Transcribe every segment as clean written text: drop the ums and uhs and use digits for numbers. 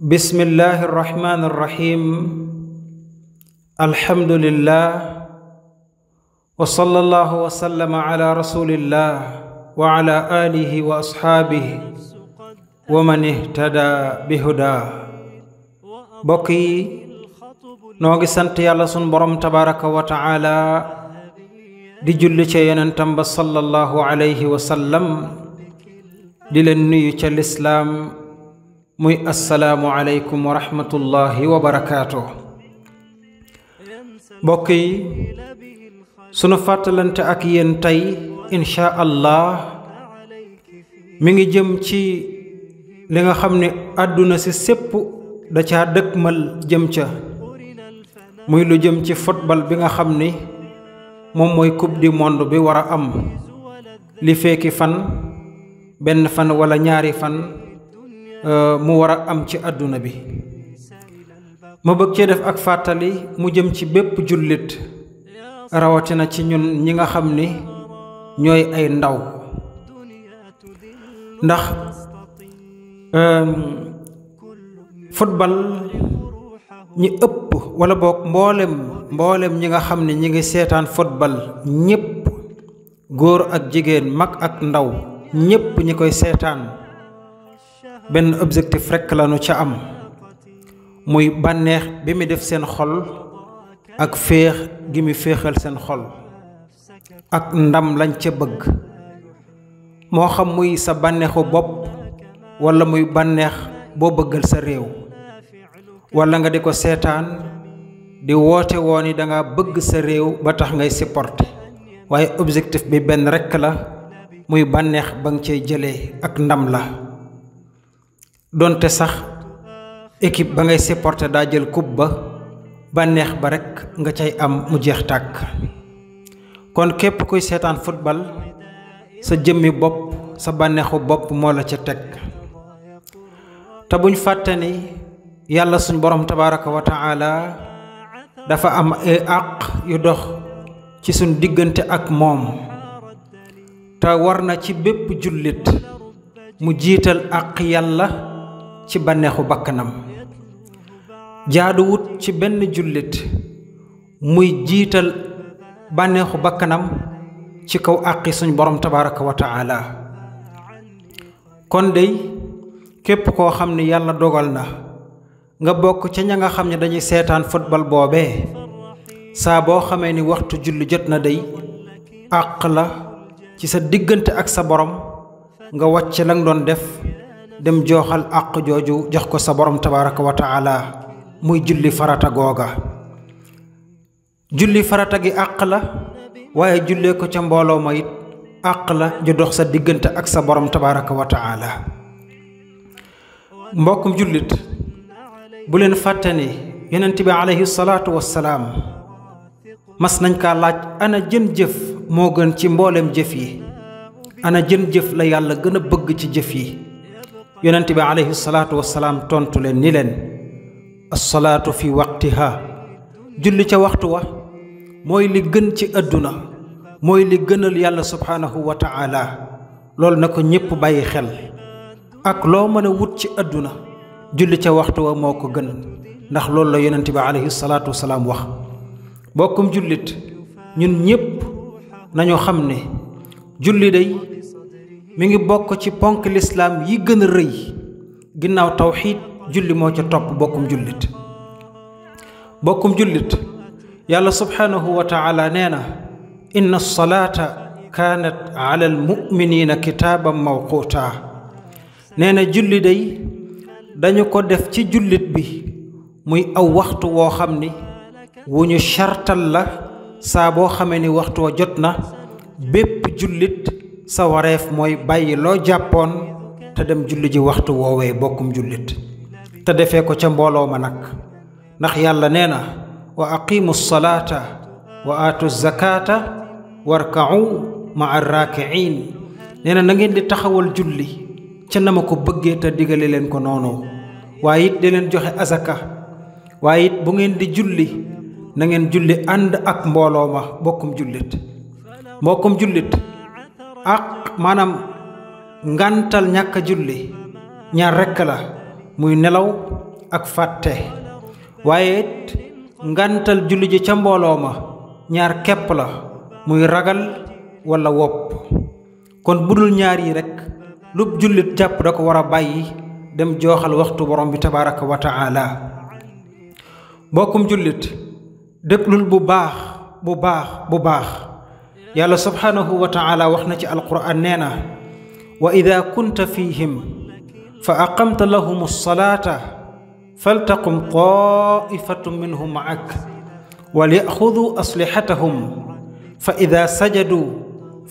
Bismillahi irrahmani irrahim. Alhamdulillah wa sallallahu wa sallama ala rasulillah wa ala alihi wa ashaabihi wa man ihtada bihuda. Bokk yi noo ngi sant yàlla sun borom tabaraka wa taala di julli ca yonentam ba sallallahu alayhi wa sallam di leen nuyu ca lislaam muy assalaamu aleykum wa rahmatullahi wa barakaatuh. mbokk yi sunu fàttalante ak yéen tey insha allah mi ngi jëm ci li nga xam ne àdduna si sépp da caa dëkkmal jëm ca muy lu jëm ci football bi nga xam ni moom mooy coupe du monde bi war a am li fekki fan benn fan wala ñaari fan mu war a am ci àdduna bi. ma bëgg cee def ak fàttali mu jëm ci bépp jullit rawatina ci ñun ñi nga xam ni ñooy ay ndaw ndax football ñi ëpp wala boog mboolem ñi nga xam ne ñi ngi seetaan football ñépp góor ak jigéen mag ak ndaw ñépp ñi koy seetaan benn objectif rekk lañu ca am muy bànneex bi mu def seen xol ak féex gi mu féexal seen xol ak ndam lañ ca bëgg moo xam muy sa bànneexu bopp walla muy bànneex boo bëggal sa réew walla nga di ko seetaan di woote woon ni danga bëgg sa réew ba tax ngay supporter waaye objectif bi benn rekk la muy bànneex ba nga cay jëlee ak ndam la donte sax équipe ba ngay supporter daa jël coupe ba bànneex ba rekk nga cay am mu jeex tàkk. kon képp kuy seetaan football sa jëmmi bopp sa bànneexu bopp moo la ca teg te buñ fàtte ni yàlla suñ borom tabaraka wa taala dafa am ay àq yu dox ci suñ diggante ak moom te war na ci bépp jullit mu jiital àq yàlla ci bànneexu bakkanam. jaaduwut ci benn jullit muy jiital bànneexu bakkanam ci kaw àqi suñ borom tabaraka wa taala. kon dey képp koo xam ne yàlla dogal na nga bokk ca ña nga xam ne dañuy seetaan football boobee saa boo xamee ni waxtu julli jot na dey àq la ci sa diggante ak sa borom nga wàcc la nga doon def dem jooxal àq jooju jox ko sa borom tabaraka wa taala muy julli farata googa. julli farata gi àq la waaye jullee ko ca mbooloo ma it àq la ju dox sa diggante ak sa borom tabaraka wa taala. mbokkum jullit bu leen fàtte ni yonent bi alayhi salaatu wassalaam mas nañ kaa laaj ana jën jëf moo gën ci mboolem jëf yi, ana jën jëf la yàlla gën a bëgg ci jëf yi. yonent bi alayhi salaatu wassalaam tontu leen ni leen assalaatu fi waqtiha, julli ca waxtu wa mooy li gën ci àdduna mooy li gënal yàlla subhaanahu wa taala. loolu na ko ñépp bàyyi xel ak loo mën a wut ci àdduna julli ca waxtu wa moo ko gën ndax loolu la yonent bi alayhi salaatu wassalaam wax. bokkum jullit ñun ñépp nañu xam ne julli day mi ngi bokk ci ponk lislaam yi gën a rëy ginnaaw tawxiid julli moo ca topp. bokkum jullit yàlla subhaanahu wa taala nee na inna salaata kaanat ala al muminina kitaaban mawquuta. nee na julli day dañu ko def ci jullit bi muy aw waxtu woo xam ni wu ñu chartal la saa boo xamee ni waxtu wa jot na bépp jullit sa wareef mooy bàyyi loo jàppoon te dem julli ji waxtu woowee. bokkum jullit te defee ko ca mbooloo ma nag ndax yàlla nee na wa aqimu salaata wa aatu zakata warka'u ma'a raaki'in. nee na ngeen di taxawal julli ca na ma ko bëggee te digale leen ko noonu waaye it di leen joxe azaka waaye it bu ngeen di julli na ngeen julli ànd ak mbooloo ma. bokkum jullit mbokkum jullit ak maanaam ngantal ñàkk julli ñaar rekk la muy nelaw ak fàtte waaye it ngantal julli ji ca mbooloo ma ñaar képp la muy ragal wala wopp kon budul ñaar yi rekk lu jullit jàpp da ko war a bàyyi dem jooxal waxtu borom bi tabaraka wa taala mbokkum jullit déglul bu baax yàlla subhanahu wa taala wax na ci alquran nee na wa ida kunta fihim fa aqamta lahum alsalata faltaqum taifatun minhum maak walyaxudu aslihatahum fa ida sajadu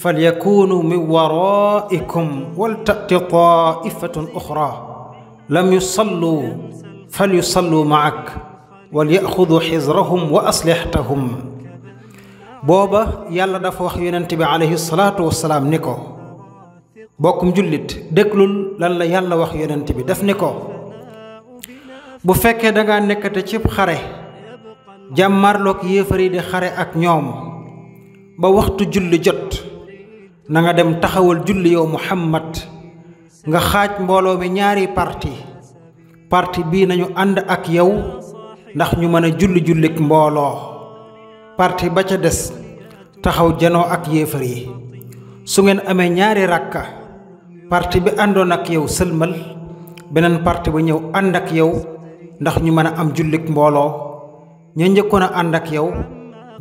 falyakunu min waraikum waltati taifatun uxra lam yusallu falyusallu maak walyaxudu xizrahum wa aslihatahum booba yàlla dafa wax yonent bi alayhi salaatu wasalaam ni ko bokkum jullit déglul lan la yàlla wax yonent bi daf ni ko bu fekkee dangaa nekkate cib xare jàmmarloog yéefar yi di xare ak ñoom ba waxtu julli jot na nga dem taxawal julli yow Muhammad nga xaaj mbooloo mi ñaari parti bii nañu ànd ak yow ndax ñu mën a jullik mbooloo parti ba ca des taxaw janoo ak yéefar yi su ngeen amee ñaari rakka parti bi àndoon ak yow sëlmal beneen parti ba ñëw ànd ak yow ndax ñu mën a am jullik mbooloo ña njëkkoon a ànd ak yow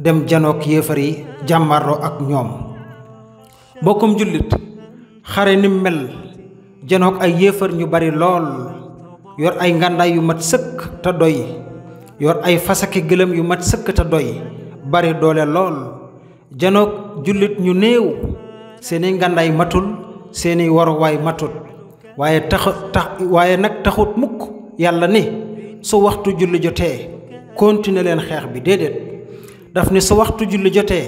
dem janook yéefar yi jàmmarloo ak ñoom mbokkum jullit xare ni mel janook ay yéefar ñu bari lool yor ay ngàndaay yu mat sëkk te doy yor ay fasaki gëlëm yu mat sëkk te doy bari doole lool janook jullit ñu néew seeni ngàndaay matul seeni waruwaay matut waaye nag taxut mukk yàlla ni su waxtu julli jotee continuer leen xeex bi déedéet daf ni su waxtu julli jotee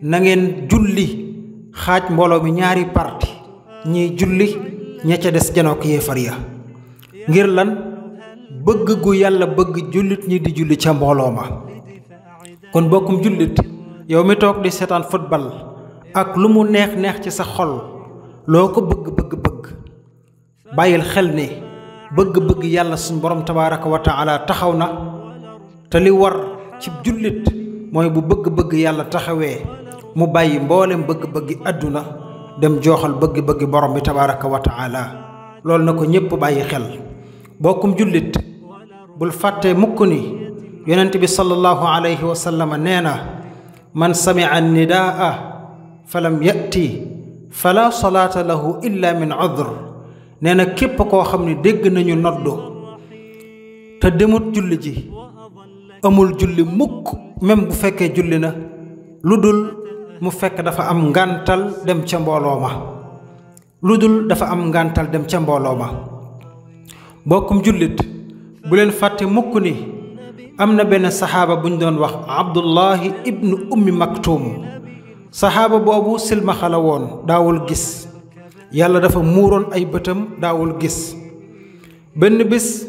na ngeen julli xaaj mbooloo mi ñaari parti ñiy julli ña ca des janook yéefar ya ngir lan bëgg gu yàlla bëgg jullit ñi di julli ca mbooloo ma kon bokkum jullit yow mi toog di seetaan football ak lu mu neex ci sa xol loo ko bëgg bàyyil xel ne bëgg yàlla suñ borom tabaraka wa taala taxaw na te li war ci jullit mooy bu bëgg yàlla taxawee mu bàyyi mboolem bëgg-bëggi àdduna dem jooxal bëgg borom bi tabaraka wa taala loolu na ko ñépp bàyyi xel bokkum jullit bul fàtte mukk ni yonent bi sallallahu alayhi wa sallam nee na man sami'a nidaa falam ya'ti fala salaata lahu illa min udhr nee na képp koo xam ne dégg nañu noddu te demut julli ji amul julli mukk même bu fekkee julli na lu dul mu fekk dafa am ngàntal dem ca mbooloo ma bokkum jullit bu leen fàtte mukk ni am na benn saxaaba buñ doon wax Abdullahi ibnu ummi maktum saxaaba boobu silmaxa la woon daawul gis yàlla dafa muuroon ay bëtam daawul gis benn bis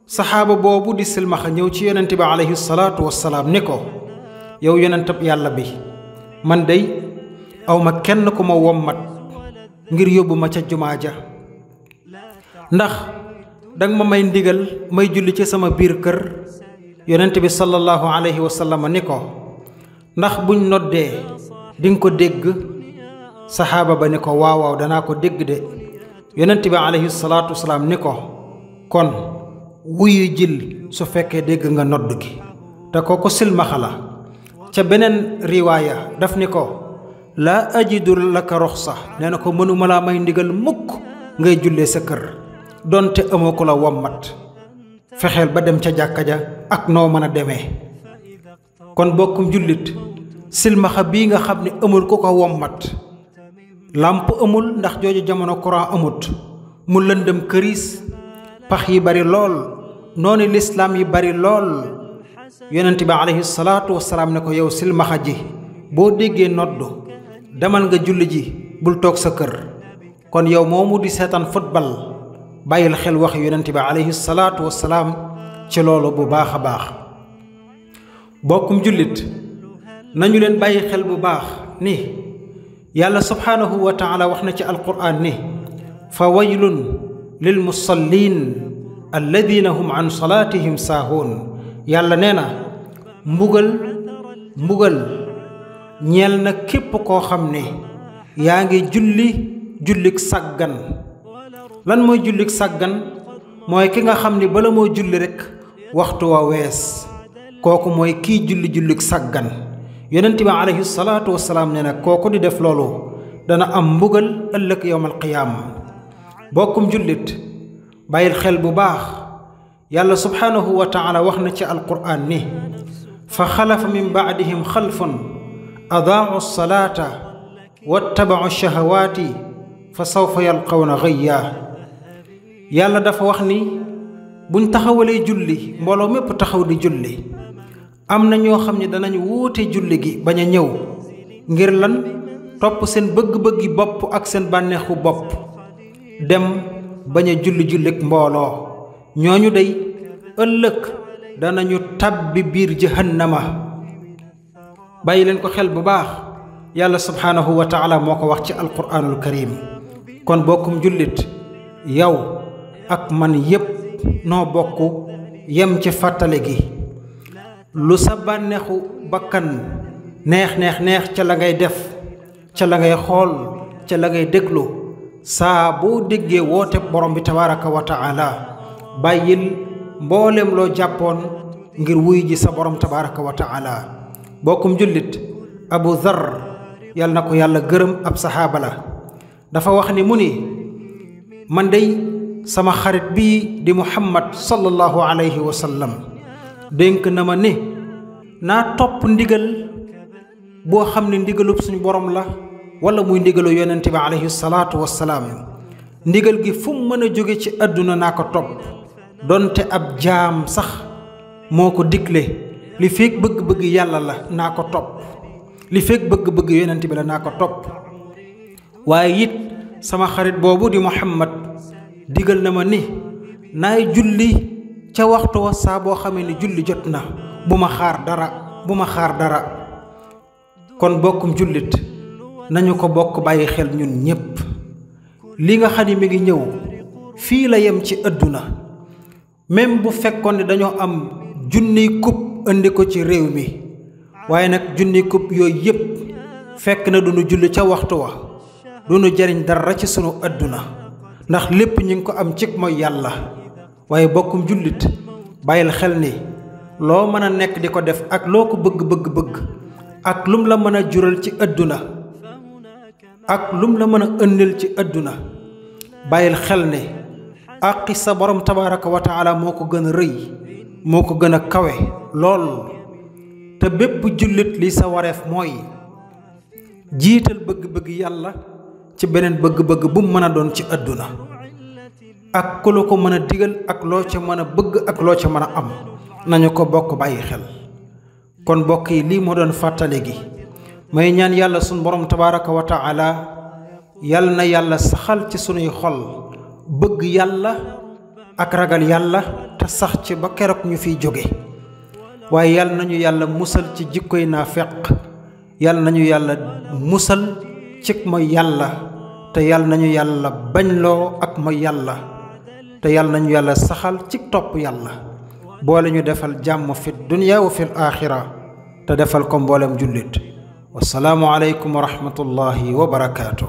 saxaaba boobu di silmaxa ñëw ci yonent bi alayhi salaatu wassalaam ni ko yow yonentab yàlla bi man dey awma kenn ku ma wommat ngir yóbbu ma ca jumaa ja ndax danga ma may ndigal may julli ci sama biir kër yonent bi sallallahu alayhi wa sallam ni ko ndax buñ noddee dinga ko dégg saxaaba ba ni ko waaw danaa ko dégg de yonent bi alayhi salaatu wasalaam ni ko kon wuyu jil su fekkee dégg nga nodd gi te kooku silmaxa la ca beneen riwaaya daf ni ko laa ajidu laka ruxsa nee na ko mënuma laa may ndigal mukk ngay jullee sa kër donte amoo ko la wommat fexeel ba dem ca jàkka ja ak noo mën a demee kon bokkum jullit silmaxa bii nga xam ne amul ku ko wommat làmp amul ndax jooju jamono courant amut mu lëndëm këriis pax yi bari lool noonu lislaam yi bari lool yonent bi alayhi salaatu wasalaam ne ko yow silmaxa ji boo déggee noddu demal nga julli ji bul toog sa kër kon yow moomu di seetaan football bàyyil xel wax yonent bi alayhi salaatu wasalaam ci loolu bu baax a baax bokkum jullit nañu leen bàyyi xel bu baax ni yàlla subhaanahu wa taala wax na ci alquraan ni fa waylun lil musallin alladina hum an salaatihim saahuun yàlla nee na mbugal ñeel na képp koo xam ne yaa ngi jullik sàggan. lan mooy jullik sàggan mooy ki nga xam ni bala moo julli rekk waxtu wa wees kooku mooy kii jullik sàggan. yonent bi alayhi salaatu wasalaam nee na kooku di def loolu dana am mbugal ëllëg yowmal qiyaama. bokkum jullit bàyyil xel bu baax yàlla subhaanahu wa taala wax na ci alquraan ni fa xalafa min baadihim xalfun adaau salaata wattabau shahawaati fa sawfa yalqawna gayya. yàlla dafa wax ni buñ taxawalee julli mbooloo mépp taxaw di julli am na ñoo xam ne danañ wuute julli gi bañ a ñëw ngir lan topp seen bëgg-bëggi bopp ak seen bànneexu bopp dem bañ a jullik mbooloo. ñooñu day ëllëg danañu tabbi biir jahannama. bàyyi leen ko xel bu baax yàlla subhaanahu wa taala moo ko wax ci alquraanul karim. kon bokkum jullit yow ak man yépp noo bokk yem ci fàttale gi. lu sa bànneexu bakkan neex ca la ngay def ca la ngay xool ca la ngay déglu saa boo déggee woote borom bi tabaraka wa taala bàyyil mboolem loo jàppoon ngir wuy ji sa borom tabaraka wa taala. bokkum jullit Abu Dhar yàlla na ko yàlla gërëm ab saxaaba la dafa wax ni mu ni man dey sama xarit bii di Muhammad sallallahu alayhi wa sallam dénk na ma ni naa topp ndigal boo xam ne ndigalub suñu borom la wala muy ndigalu yonente bi alayhi salaatu wassalaam. ndigal gi fu mu mën a jóge ci àdduna naa ko topp donte ab jaam sax moo ko digle li fekk bëgg-bëgg yàlla la naa ko topp li fekk bëgg-bëgg yonente bi la naa ko topp. waaye it sama xarit boobu di Muhammad digal na ma ni naay julli ca waxtu wa saa boo xamee ni julli jot na bu ma xaar dara. kon bokkum jullit nañu ko bokk bàyyi xel ñun ñépp li nga xam ne mi ngi ñëw fii la yem ci àdduna. même bu fekkoon ne dañoo am junniy kub indi ko ci réew mi waaye nag junniy kub yooyu yépp fekk na duñu julli ca waxtu wa duñu jariñ dara ci sunu àdduna ndax lépp ñu ngi ko am cig mooy yàlla. waaye bokkum jullit bàyyil xel ni loo mën a nekk di ko def ak loo ko bëgg ak lum la mën a jural ci àdduna ak lum la mën a ëndil ci àdduna bàyyil xel ne àqi sa borom tabaraka wa taala moo ko gën a rëy moo ko gën a kawe lool. te bépp jullit li sa wareef mooy jiital bëgg-bëgg yàlla ci beneen bëgg-bëgg bu mu mën a doon ci àdduna ak ku la ko mën a digal ak loo ca mën a bëgg ak loo ca mën a am nañu ko bokk bàyyi xel. kon bokk yi lii moo doon fàttale gi may ñaan yàlla sunu borom tabaraka wa taala yal na yàlla saxal ci sunuy xol bëgg yàlla ak ragal yàlla te sax ci ba keroog ñu fiy jóge. waaye yal nañu yàlla musal ci jikkoy naafeq yal nañu yàlla musal ci mooy yàlla te yal nañu yàlla bañloo ak mooy yàlla te yal nañu yàlla saxal ci topp yàlla boole ñu defal jàmm fi dunya wa fil aaxira te defal ko mboolem jullit. wassalaamu aleykum wa rahmatullahi wa barakaatu.